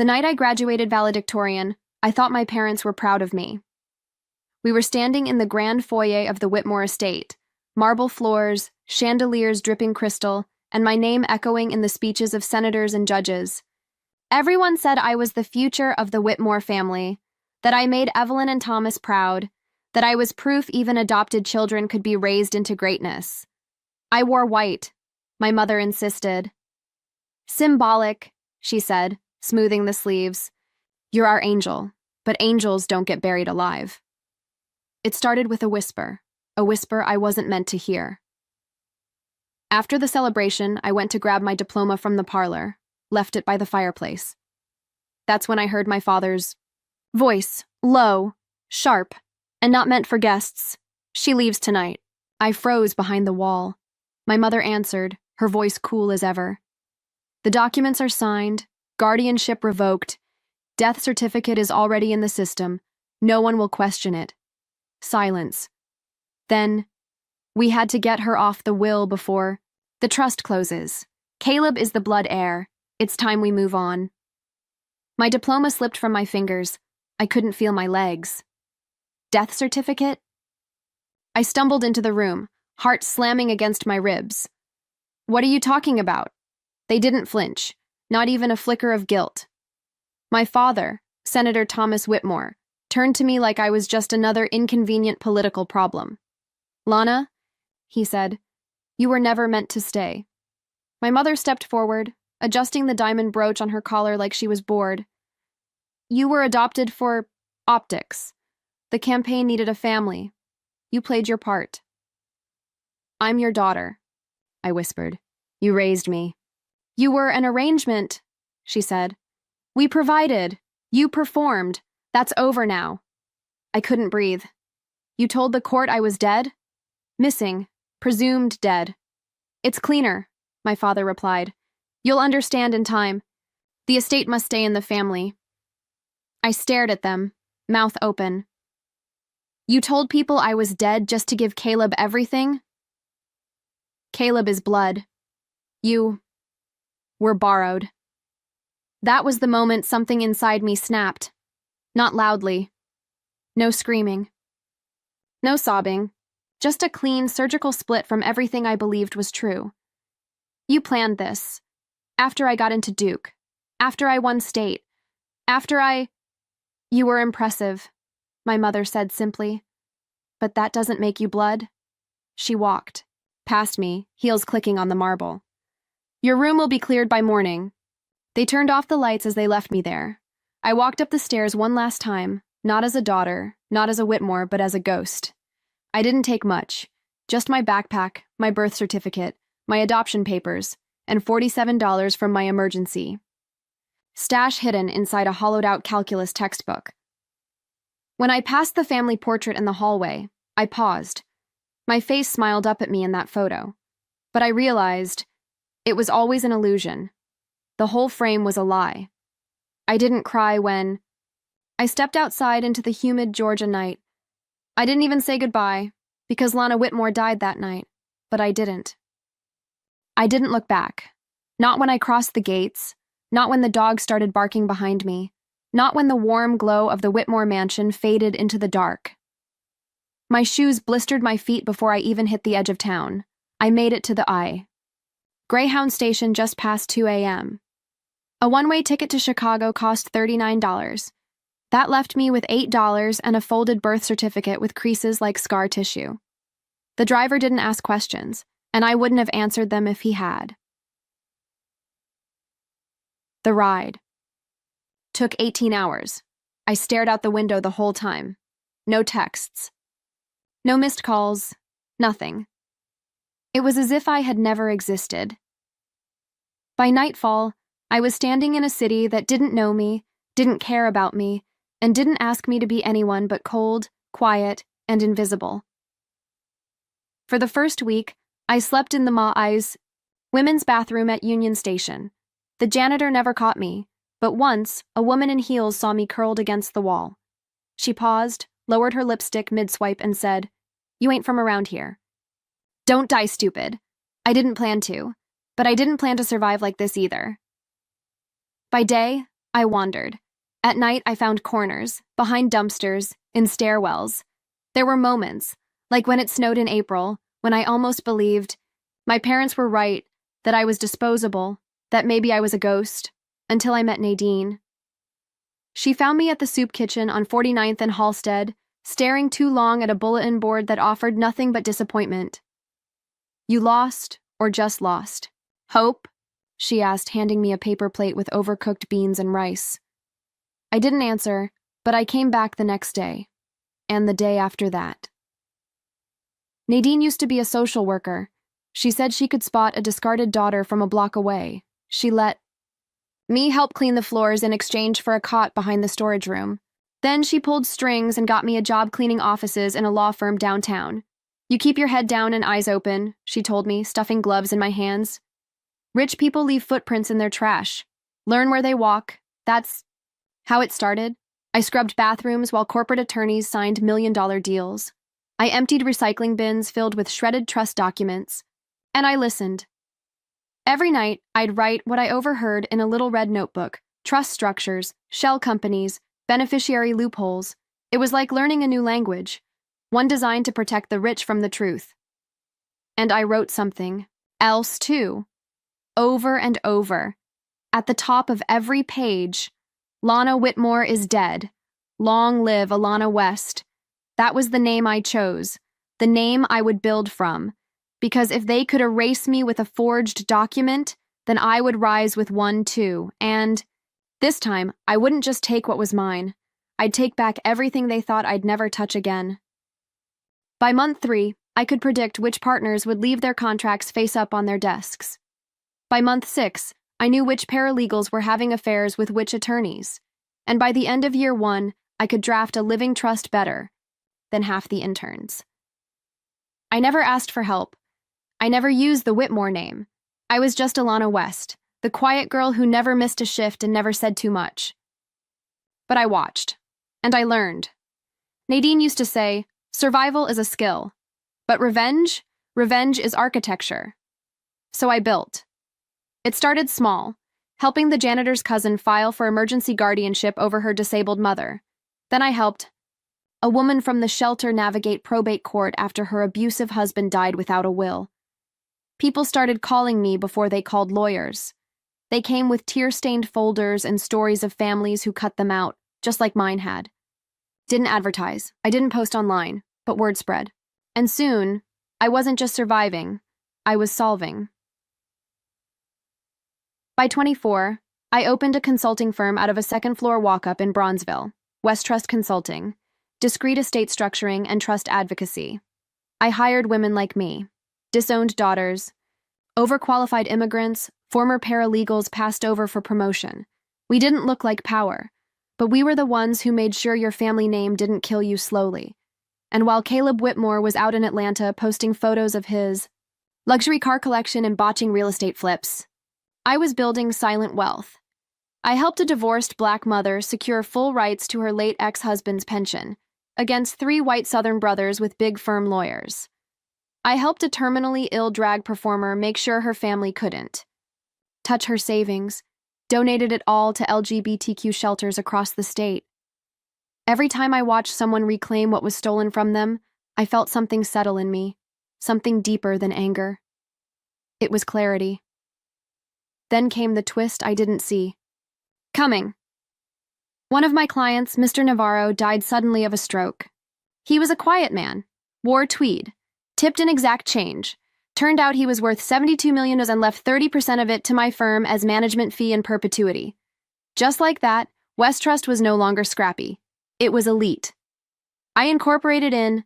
The night I graduated valedictorian, I thought my parents were proud of me. We were standing in the grand foyer of the Whitmore estate, marble floors, chandeliers dripping crystal, and my name echoing in the speeches of senators and judges. Everyone said I was the future of the Whitmore family, that I made Evelyn and Thomas proud, that I was proof even adopted children could be raised into greatness. I wore white, my mother insisted. Symbolic, she said, smoothing the sleeves. You're our angel, but angels don't get buried alive. It started with a whisper I wasn't meant to hear. After the celebration, I went to grab my diploma from the parlor, left it by the fireplace. That's when I heard my father's voice, low, sharp, and not meant for guests. She leaves tonight. I froze behind the wall. My mother answered, her voice cool as ever. The documents are signed, guardianship revoked, death certificate is already in the system, no one will question it. Silence. Then, we had to get her off the will before the trust closes. Caleb is the blood heir. It's time we move on. My diploma slipped from my fingers. I couldn't feel my legs. Death certificate? I stumbled into the room, heart slamming against my ribs. What are you talking about? They didn't flinch, not even a flicker of guilt. My father, Senator Thomas Whitmore, turned to me like I was just another inconvenient political problem. Lana, he said, you were never meant to stay. My mother stepped forward, adjusting the diamond brooch on her collar like she was bored. You were adopted for optics. The campaign needed a family. You played your part. I'm your daughter, I whispered. You raised me. You were an arrangement, she said. We provided. You performed. That's over now. I couldn't breathe. You told the court I was dead? Missing. Presumed dead. It's cleaner, my father replied. You'll understand in time. The estate must stay in the family. I stared at them, mouth open. You told people I was dead just to give Caleb everything? Caleb is blood. You were borrowed. That was the moment something inside me snapped. Not loudly. No screaming. No sobbing. Just a clean, surgical split from everything I believed was true. You planned this. After I got into Duke. After I won state. You were impressive, my mother said simply. But that doesn't make you blood. She walked. Past me, heels clicking on the marble. Your room will be cleared by morning. They turned off the lights as they left me there. I walked up the stairs one last time, not as a daughter, not as a Whitmore, but as a ghost. I didn't take much. Just my backpack, my birth certificate, my adoption papers, and $47 from my emergency stash hidden inside a hollowed-out calculus textbook. When I passed the family portrait in the hallway, I paused. My face smiled up at me in that photo. But I realized it was always an illusion. The whole frame was a lie. I didn't cry when I stepped outside into the humid Georgia night. I didn't even say goodbye, because Lana Whitmore died that night, but I didn't. I didn't look back. Not when I crossed the gates, not when the dog started barking behind me, not when the warm glow of the Whitmore mansion faded into the dark. My shoes blistered my feet before I even hit the edge of town. I made it to the Greyhound station just past 2 a.m. A one-way ticket to Chicago cost $39. That left me with $8 and a folded birth certificate with creases like scar tissue. The driver didn't ask questions, and I wouldn't have answered them if he had. The ride took 18 hours. I stared out the window the whole time. No texts. No missed calls. Nothing. It was as if I had never existed. By nightfall, I was standing in a city that didn't know me, didn't care about me, and didn't ask me to be anyone but cold, quiet, and invisible. For the first week, I slept in the Ma's women's bathroom at Union Station. The janitor never caught me, but once, a woman in heels saw me curled against the wall. She paused, lowered her lipstick mid-swipe, and said, "You ain't from around here." Don't die, stupid. I didn't plan to, but I didn't plan to survive like this either. By day, I wandered. At night, I found corners, behind dumpsters, in stairwells. There were moments, like when it snowed in April, when I almost believed my parents were right, that I was disposable, that maybe I was a ghost, until I met Nadine. She found me at the soup kitchen on 49th and Halstead, staring too long at a bulletin board that offered nothing but disappointment. "You lost, or just lost?" "Hope?" she asked, handing me a paper plate with overcooked beans and rice. I didn't answer, but I came back the next day, and the day after that. Nadine used to be a social worker. She said she could spot a discarded daughter from a block away. She let me help clean the floors in exchange for a cot behind the storage room. Then she pulled strings and got me a job cleaning offices in a law firm downtown. "You keep your head down and eyes open," she told me, stuffing gloves in my hands. "Rich people leave footprints in their trash. Learn where they walk." That's how it started. I scrubbed bathrooms while corporate attorneys signed million-dollar deals. I emptied recycling bins filled with shredded trust documents. And I listened. Every night, I'd write what I overheard in a little red notebook: trust structures, shell companies, beneficiary loopholes. It was like learning a new language, one designed to protect the rich from the truth. And I wrote something else, too. Over and over. At the top of every page, "Lana Whitmore is dead. Long live Alana West." That was the name I chose, the name I would build from. Because if they could erase me with a forged document, then I would rise with one too. And this time, I wouldn't just take what was mine. I'd take back everything they thought I'd never touch again. By month 3, I could predict which partners would leave their contracts face up on their desks. By month 6, I knew which paralegals were having affairs with which attorneys. And by the end of year 1, I could draft a living trust better than half the interns. I never asked for help. I never used the Whitmore name. I was just Alana West, the quiet girl who never missed a shift and never said too much. But I watched, and I learned. Nadine used to say, "Survival is a skill, but revenge is architecture." So I built. It started small, helping the janitor's cousin file for emergency guardianship over her disabled mother. Then I helped a woman from the shelter navigate probate court after her abusive husband died without a will. People started calling me before they called lawyers. They came with tear-stained folders and stories of families who cut them out, just like mine had. Didn't advertise. I didn't post online, but word spread. And soon, I wasn't just surviving, I was solving. By 24, I opened a consulting firm out of a second-floor walk-up in Bronzeville, West Trust Consulting, discrete estate structuring and trust advocacy. I hired women like me, disowned daughters, overqualified immigrants, former paralegals passed over for promotion. We didn't look like power, but we were the ones who made sure your family name didn't kill you slowly. And while Caleb Whitmore was out in Atlanta posting photos of his luxury car collection and botching real estate flips, I was building silent wealth. I helped a divorced black mother secure full rights to her late ex-husband's pension against 3 white Southern brothers with big firm lawyers. I helped a terminally ill drag performer make sure her family couldn't touch her savings, donated it all to LGBTQ shelters across the state. Every time I watched someone reclaim what was stolen from them, I felt something settle in me, something deeper than anger. It was clarity. Then came the twist I didn't see coming. One of my clients, Mr. Navarro, died suddenly of a stroke. He was a quiet man, wore tweed, tipped in exact change. Turned out he was worth $72 million and left 30% of it to my firm as management fee in perpetuity. Just like that, West Trust was no longer scrappy. It was elite. I incorporated in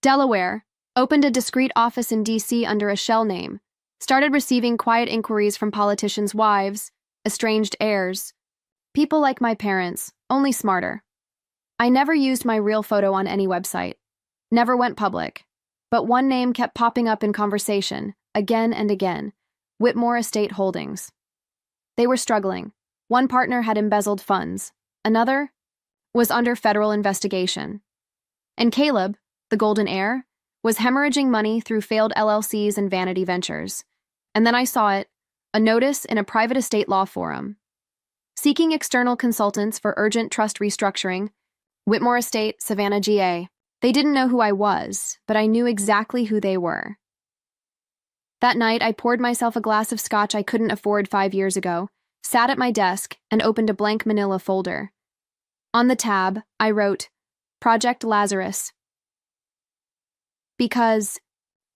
Delaware, opened a discreet office in D.C. under a shell name, started receiving quiet inquiries from politicians' wives, estranged heirs, people like my parents, only smarter. I never used my real photo on any website, never went public. But one name kept popping up in conversation, again and again: Whitmore Estate Holdings. They were struggling. One partner had embezzled funds. Another was under federal investigation. And Caleb, the golden heir, was hemorrhaging money through failed LLCs and vanity ventures. And then I saw it, a notice in a private estate law forum. Seeking external consultants for urgent trust restructuring. Whitmore Estate, Savannah, GA. They didn't know who I was, but I knew exactly who they were. That night, I poured myself a glass of scotch I couldn't afford 5 years ago, sat at my desk, and opened a blank manila folder. On the tab, I wrote, Project Lazarus. Because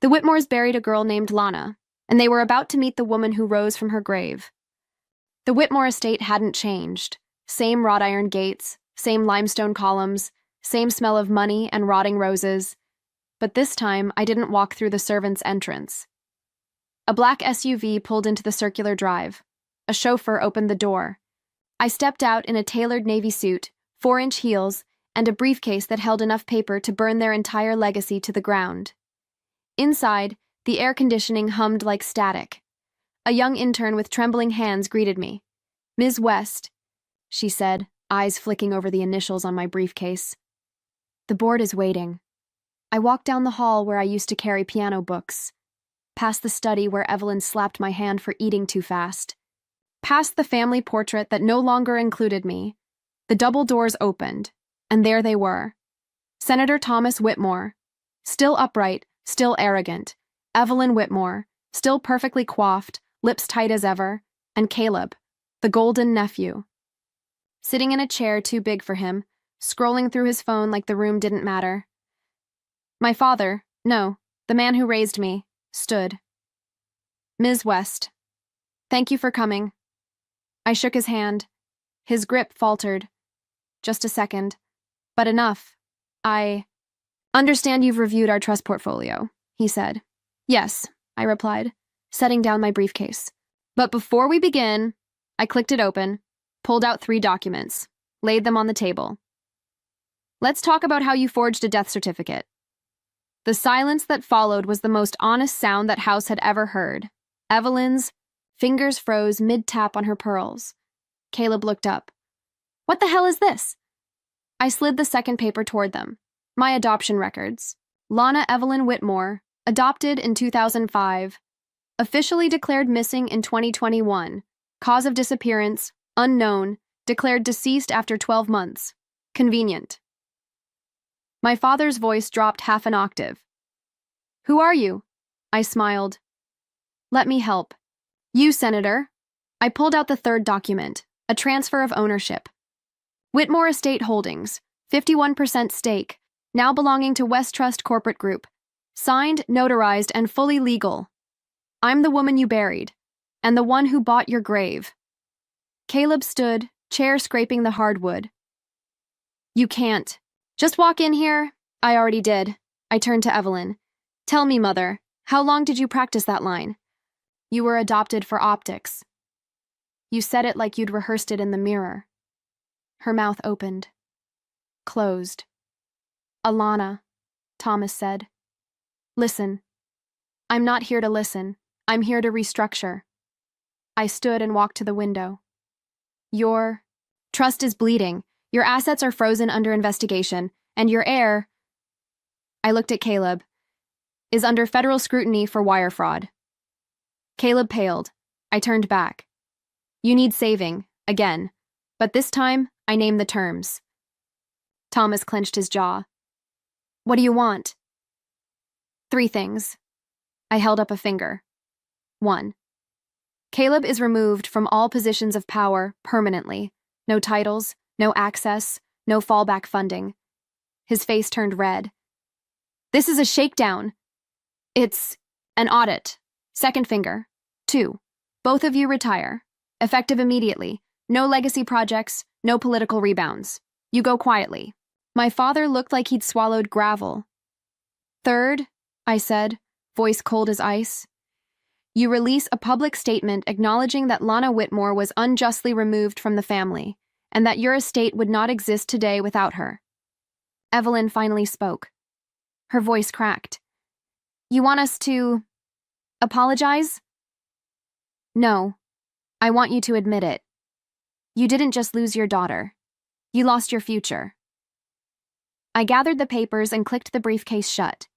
the Whitmores buried a girl named Lana, and they were about to meet the woman who rose from her grave. The Whitmore estate hadn't changed. Same wrought iron gates, same limestone columns, same smell of money and rotting roses. But this time, I didn't walk through the servants' entrance. A black SUV pulled into the circular drive. A chauffeur opened the door. I stepped out in a tailored navy suit, 4-inch heels, and a briefcase that held enough paper to burn their entire legacy to the ground. Inside, the air conditioning hummed like static. A young intern with trembling hands greeted me. Ms. West, she said, eyes flicking over the initials on my briefcase. The board is waiting. I walked down the hall where I used to carry piano books, past the study where Evelyn slapped my hand for eating too fast, past the family portrait that no longer included me. The double doors opened, and there they were. Senator Thomas Whitmore, still upright, still arrogant, Evelyn Whitmore, still perfectly coiffed, lips tight as ever, and Caleb, the golden nephew. Sitting in a chair too big for him, scrolling through his phone like the room didn't matter. My father, no, the man who raised me, stood. Ms. West, thank you for coming. I shook his hand. His grip faltered. Just a second. But enough. I understand you've reviewed our trust portfolio, he said. Yes, I replied, setting down my briefcase. But before we begin, I clicked it open, pulled out 3 documents, laid them on the table. Let's talk about how you forged a death certificate. The silence that followed was the most honest sound that House had ever heard. Evelyn's fingers froze mid-tap on her pearls. Caleb looked up. What the hell is this? I slid the second paper toward them. My adoption records. Lana Evelyn Whitmore, adopted in 2005. Officially declared missing in 2021. Cause of disappearance, unknown. Declared deceased after 12 months. Convenient. My father's voice dropped half an octave. Who are you? I smiled. Let me help. You, Senator. I pulled out the third document, a transfer of ownership. Whitmore Estate Holdings, 51% stake, now belonging to West Trust Corporate Group. Signed, notarized, and fully legal. I'm the woman you buried, and the one who bought your grave. Caleb stood, chair scraping the hardwood. You can't. Just walk in here. I already did. I turned to Evelyn. Tell me, Mother, how long did you practice that line? You were adopted for optics. You said it like you'd rehearsed it in the mirror. Her mouth opened. Closed. Alana, Thomas said. Listen. I'm not here to listen. I'm here to restructure. I stood and walked to the window. Your trust is bleeding. Your assets are frozen under investigation, and your heir, I looked at Caleb, is under federal scrutiny for wire fraud. Caleb paled. I turned back. You need saving, again, but this time I named the terms. Thomas clenched his jaw. What do you want? 3 things. I held up a finger. 1. Caleb is removed from all positions of power permanently. No titles, no access, no fallback funding. His face turned red. This is a shakedown. It's an audit. 2nd finger. 2. Both of you retire. Effective immediately. No legacy projects, no political rebounds. You go quietly. My father looked like he'd swallowed gravel. 3rd, I said, voice cold as ice. You release a public statement acknowledging that Lana Whitmore was unjustly removed from the family, and that your estate would not exist today without her. Evelyn finally spoke. Her voice cracked. You want us to apologize? No. I want you to admit it. You didn't just lose your daughter. You lost your future. I gathered the papers and clicked the briefcase shut.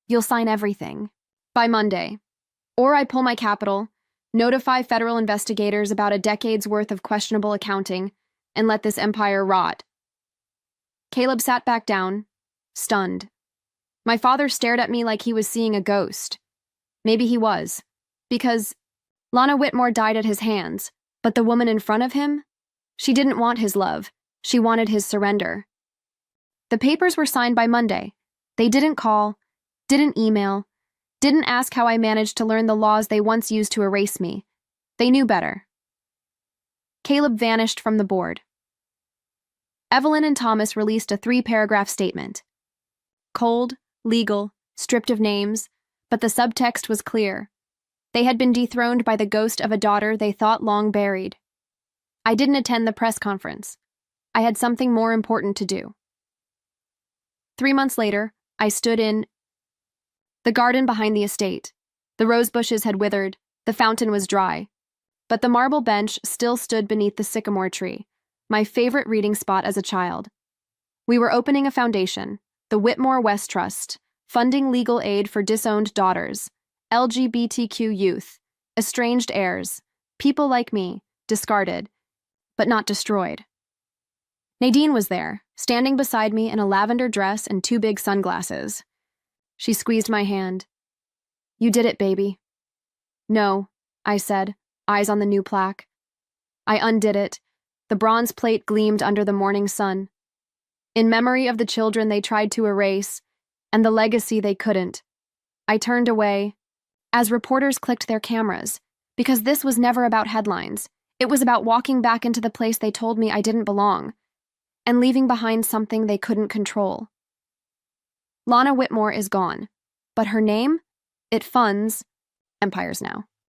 You'll sign everything. By Monday. Or I pull my capital, Notify federal investigators about a decade's worth of questionable accounting, and let this empire rot. Caleb sat back down, stunned. My father stared at me like he was seeing a ghost. Maybe he was, because Lana Whitmore died at his hands, but the woman in front of him? She didn't want his love. She wanted his surrender. The papers were signed by Monday. They didn't call, didn't email, didn't ask how I managed to learn the laws they once used to erase me. They knew better. Caleb vanished from the board. Evelyn and Thomas released a 3-paragraph statement. Cold, legal, stripped of names, but the subtext was clear. They had been dethroned by the ghost of a daughter they thought long buried. I didn't attend the press conference. I had something more important to do. 3 months later, I stood in the garden behind the estate. The rose bushes had withered, the fountain was dry, but the marble bench still stood beneath the sycamore tree, my favorite reading spot as a child. We were opening a foundation, the Whitmore West Trust, funding legal aid for disowned daughters, LGBTQ youth, estranged heirs, people like me, discarded, but not destroyed. Nadine was there, standing beside me in a lavender dress and 2 big sunglasses. She squeezed my hand. "You did it, baby." "No," I said, eyes on the new plaque. I undid it. The bronze plate gleamed under the morning sun. In memory of the children they tried to erase, and the legacy they couldn't. I turned away, as reporters clicked their cameras, because this was never about headlines. It was about walking back into the place they told me I didn't belong, and leaving behind something they couldn't control. Lana Whitmore is gone, but her name? It funds empires now.